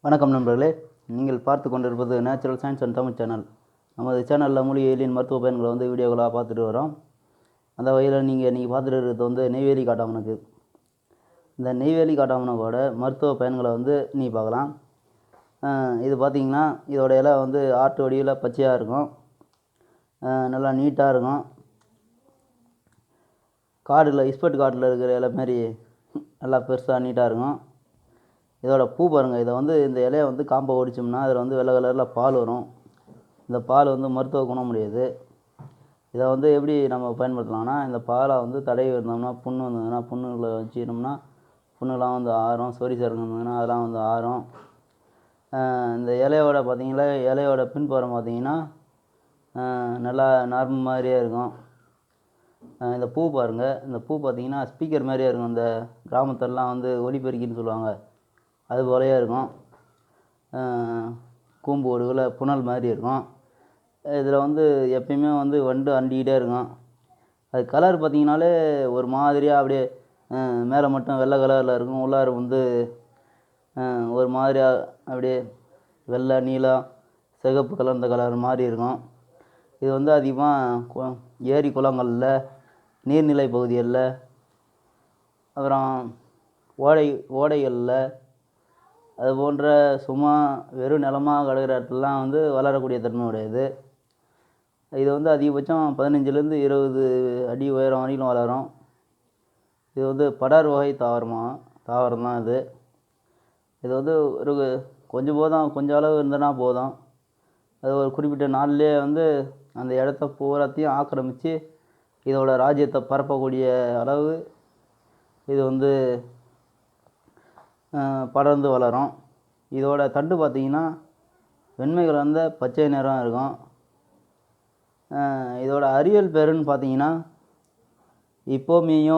வணக்கம் நண்பர்களே, நீங்கள் பார்த்து கொண்டிருப்பது natural science and Tamil channel. நமது சேனலில் மூலிகைகளின் மருத்துவ பயன்களை வீடியோக்களாக பார்த்துட்டு வரோம். அந்த வகையில் நீங்கள் இன்றைக்கி பார்த்துட்டு இருக்கிறது நெய்வேலி காட்டாமணக்கு. இந்த நெய்வேலி காட்டாமணக்கோட மருத்துவ பயன்களை நீ பார்க்கலாம். இது பார்த்திங்கன்னா இதோட இலை ஆட்டு வடிவில் பச்சையாக இருக்கும், நல்லா நீட்டாக இருக்கும். காடில் இஸ்பெட் காட்டில் இருக்கிற இலை மாதிரி நல்லா பெருசாக நீட்டாக இருக்கும். இதோட பூ பாருங்கள். இதை இந்த இலையை காம்பை ஒடிச்சோம்னா அதில் வெள்ளை கலரில் பால் வரும். இந்த பால் மருத்துவ குணம் உடையது. இதை எப்படி நம்ம பயன்படுத்தலாம்னா, இந்த பாலை தடவி இருந்தோம்னா புண்ணு வந்ததுன்னா புண்ணுகளை வச்சுட்டோம்னா புண்ணுலாம் ஆறும். சொறி சருகு இருந்ததுன்னா அதெல்லாம் ஆறும். இந்த இலையோட பார்த்திங்களா, இலையோட பின்புறம் பார்த்திங்கன்னா நல்லா நரம்பு மாதிரியே இருக்கும். இந்த பூ பாருங்கள். இந்த பூ பார்த்திங்கன்னா ஸ்பீக்கர் மாதிரியே இருக்கும். இந்த கிராமத்திலலாம் ஒலிபெருக்கின்னு சொல்லுவாங்க, அது போலயே இருக்கும். கூம்பு ஒடுவில் புனல் மாதிரி இருக்கும். இதில் எப்பயுமே வண்டு அண்டிக்கிட்டே இருக்கும். அது கலர் பார்த்திங்கனாலே ஒரு மாதிரியாக அப்படியே மேலே மட்டும் வெள்ளை கலரில் இருக்கும், உள்ளார ஒரு மாதிரியாக அப்படியே வெள்ளை நீலம் சிகப்பு கலர்ந்த கலர் மாதிரி இருக்கும். இது அதிகமாக ஏரி குளங்களில், நீர்நிலை பகுதிகளில், அப்புறம் ஓடைகளில், அது போன்ற சும்மா வெறும் நிலமாக கிடக்கிற இடத்துலலாம் வளரக்கூடிய தன்மை உடையது. இது அதிகபட்சம் 15லேருந்து 20 அடி உயரம் வரைக்கும் வளரும். இது படர் வகை தாவரம் தான் இது. இது ஒரு கொஞ்சம் அளவு இருந்தனா போதும். அது ஒரு குறிப்பிட்ட நாள்லேயே அந்த இடத்த பூராத்தையும் ஆக்கிரமித்து இதோட ராஜ்யத்தை பரப்பக்கூடிய அளவு இது படர்ந்து வளரும். இதோட தண்டு பார்த்திங்கன்னா வெண்மை கலந்த பச்சை நிறம் இருக்கும். இதோட அறிவியல் பேருன்னு பார்த்திங்கன்னா இப்போமியோ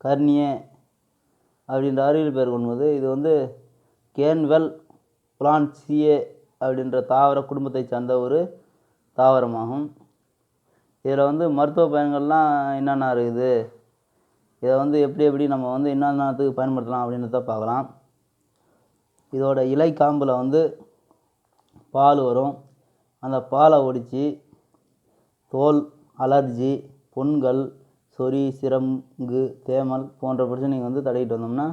கர்னியே அப்படின்ற அறிவியல் பேர் கொண்டது. இது கேன்வெல் பிளான்சியே அப்படின்ற தாவர குடும்பத்தை சார்ந்த ஒரு தாவரமாகும். இதில் மருத்துவ பயன்கள்லாம் என்னென்ன இருக்குது, இதை எப்படி நம்ம என்னென்னத்துக்கு பயன்படுத்தலாம் அப்படின்றத பார்க்கலாம். இதோட இலை காம்பில் பால் வரும். அந்த பாலை ஒடித்து தோல் அலர்ஜி, புண்கள், சொறி, சிரங்கு, தேமல் போன்ற பிரச்சனைக்கு தடவிட்டு வந்தோம்னா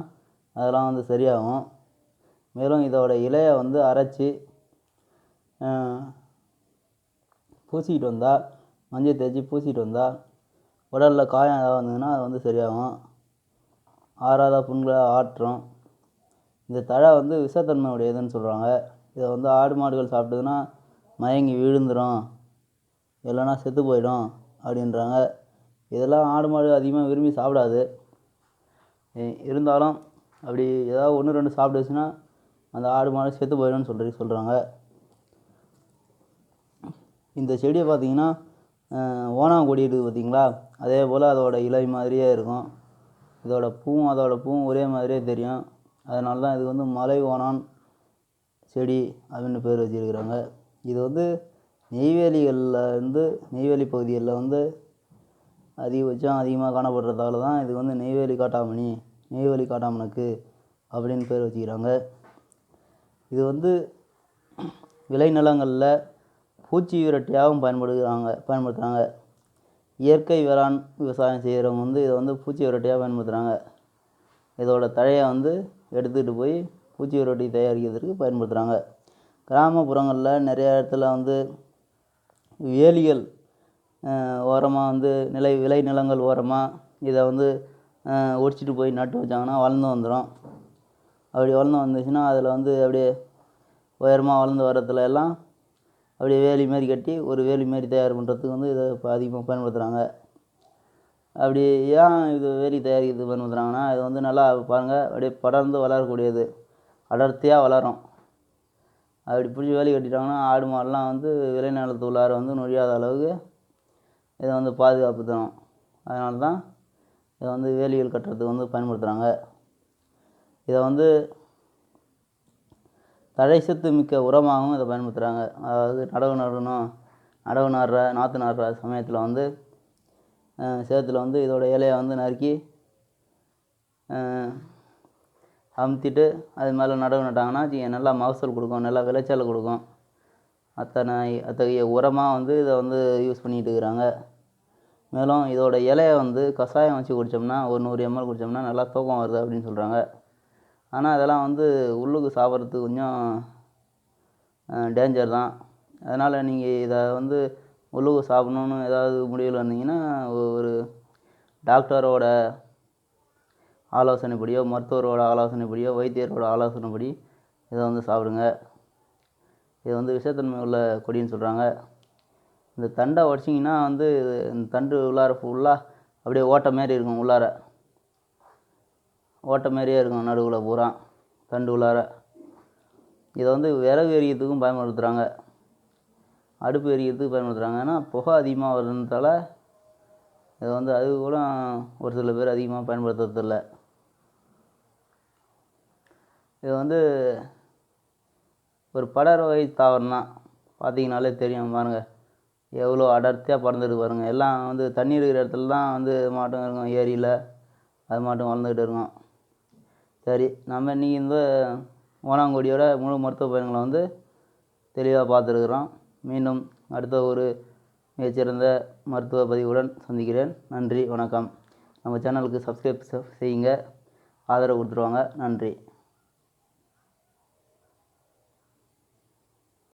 அதெல்லாம் சரியாகும். மேலும் இதோட இலையை அரைச்சி பூசிக்கிட்டு வந்தால், மஞ்சள் தேய்ச்சி பூசிக்கிட்டு வந்தால் உடலில் காயம் ஏதாவது வந்ததுன்னா அது சரியாகும். ஆறாத புண்களை ஆற்றும். இந்த தழை விஷத்தன்மை உடையதுன்னு சொல்கிறாங்க. இதை ஆடு மாடுகள் சாப்பிட்டதுன்னா மயங்கி விழுந்துடும், இல்லைன்னா செத்து போயிடும் அப்படின்றாங்க. இதெல்லாம் ஆடு மாடு அதிகமாக விரும்பி சாப்பிடாது. இருந்தாலும் அப்படி ஏதாவது 1-2 சாப்பிட்டுச்சுன்னா அந்த ஆடு மாடு செத்து போயிடும்னு சொல்கிறாங்க. இந்த செடியை பார்த்திங்கன்னா ஓணாங்கொடி இருக்குது பார்த்திங்களா, அதே போல் அதோட இலை மாதிரியே இருக்கும். அதோட பூவும் ஒரே மாதிரியே தெரியும். அதனால தான் இது மலை ஓணான் செடி அப்படின்னு பேர் வச்சுருக்கிறாங்க. இது நெய்வேலி பகுதிகளில் அதிகமாக காணப்படுறதால தான் இது நெய்வேலி காட்டாமணக்கு அப்படின்னு பேர் வச்சுக்கிறாங்க. இது விளைநிலங்களில் பூச்சி விரட்டியாகவும் பயன்படுத்துகிறாங்க. இயற்கை வேளாண் விவசாயம் செய்கிறவங்க இதை பூச்சி விரட்டியாக பயன்படுத்துகிறாங்க. இதோட தழையை எடுத்துக்கிட்டு போய் பூச்சி விரட்டி தயாரிக்கிறதுக்கு பயன்படுத்துகிறாங்க. கிராமப்புறங்களில் நிறைய இடத்துல வேலிகள் ஓரமாக விளைநிலங்கள் ஓரமாக இதை ஒடிச்சிட்டு போய் நட்டு வச்சாங்கன்னா வளர்ந்து வந்துடும். அப்படி வளர்ந்து வந்துச்சுன்னா அதில் அப்படியே உயரமாக வளர்ந்து வரத்துல எல்லாம் அப்படியே வேலி மாரி கட்டி ஒரு வேலி மாரி தயார் பண்ணுறதுக்கு இதை இப்போ அதிகமாக பயன்படுத்துகிறாங்க. அப்படி ஏன் இது வேலி தயாரிக்கிறதுக்கு பயன்படுத்துகிறாங்கன்னா, இது நல்லா பாருங்கள், அப்படியே படர்ந்து வளரக்கூடியது, அடர்த்தியாக வளரும். அப்படி பிடிச்சி வேலி கட்டிட்டாங்கன்னா ஆடு மாடெலாம் விளைநிலத்து உள்ளார நுழையாத அளவுக்கு இதை பாதுகாப்பு தரும். அதனால தான் இதை வேலிகள் கட்டுறதுக்கு பயன்படுத்துகிறாங்க. இதை தழை சத்து மிக்க உரமாகவும் இதை பயன்படுத்துகிறாங்க. அதாவது நடவு நாற்று நடுற சமயத்தில் சேத்துல இதோட இலையை நறுக்கி அமுத்திட்டு அது மேலே நடவு நட்டாங்கன்னா நல்லா மகசூல் கொடுக்கும், நல்லா விளைச்சல் கொடுக்கும். அத்தகைய உரமாக வந்து இதை வந்து யூஸ் பண்ணிகிட்டு இருக்கிறாங்க. மேலும் இதோட இலையை வந்து கஷாயம் வச்சு குடித்தோம்னா ஒரு 100 ml குடித்தோம்னா நல்லா தூக்கம் வருது அப்படின்னு சொல்கிறாங்க. ஆனால் அதெல்லாம் வந்து உள்ளுக்கு சாப்பிட்றதுக்கு கொஞ்சம் டேஞ்சர் தான். அதனால் நீங்கள் இதை வந்து உள்ளுக்கு சாப்பிட்ணுன்னு ஏதாவது முடிவில் இருந்தீங்கன்னா ஒரு டாக்டரோட ஆலோசனைப்படியோ, மருத்துவரோட ஆலோசனைப்படியோ, வைத்தியரோட ஆலோசனைப்படி இதை வந்து சாப்பிடுங்க. இது வந்து விஷத்தன்மை உள்ள கொடின்னு சொல்கிறாங்க. இந்த தண்டை உடச்சிங்கன்னா வந்து இந்த தண்டு உள்ளார ஃபுல்லாக அப்படியே ஓட்டை மாரி இருக்கும். உள்ளார ஓட்டை மாரியே இருக்கும் நடுவில் பூரா தண்டு உள்ளார. இதை வந்து விறகு எரிக்கிறதுக்கும் பயன்படுத்துகிறாங்க, அடுப்பு எரிக்கிறதுக்கு பயன்படுத்துகிறாங்க. ஏன்னா புகை அதிகமாக வர்றதுனால இதை வந்து அது கூட ஒரு சில பேர் அதிகமாக பயன்படுத்துறதில்ல. இது வந்து ஒரு படர் வகை தாவரம் தான். பார்த்தீங்கனாலே தெரியும் பாருங்கள், எவ்வளோ அடர்த்தியாக பறந்துட்டு பாருங்கள். எல்லாம் வந்து தண்ணி இருக்கிற இடத்துல தான் வந்து மாட்டம் இருக்கும், ஏரியில் அது மாட்டம் வளர்ந்துக்கிட்டு இருக்கும். சரி, நம்ம இன்றைக்கி இந்த ஓணாங்கொடியோட முழு மருத்துவ பயன்களை வந்து தெளிவாக பார்த்துருக்குறோம். மீண்டும் அடுத்த ஒரு மிகச்சிறந்த மருத்துவ பதிவுடன் சந்திக்கிறேன். நன்றி, வணக்கம். நம்ம சேனலுக்கு சப்ஸ்கிரைப் செய்யுங்க, ஆதரவு கொடுத்துருவாங்க. நன்றி.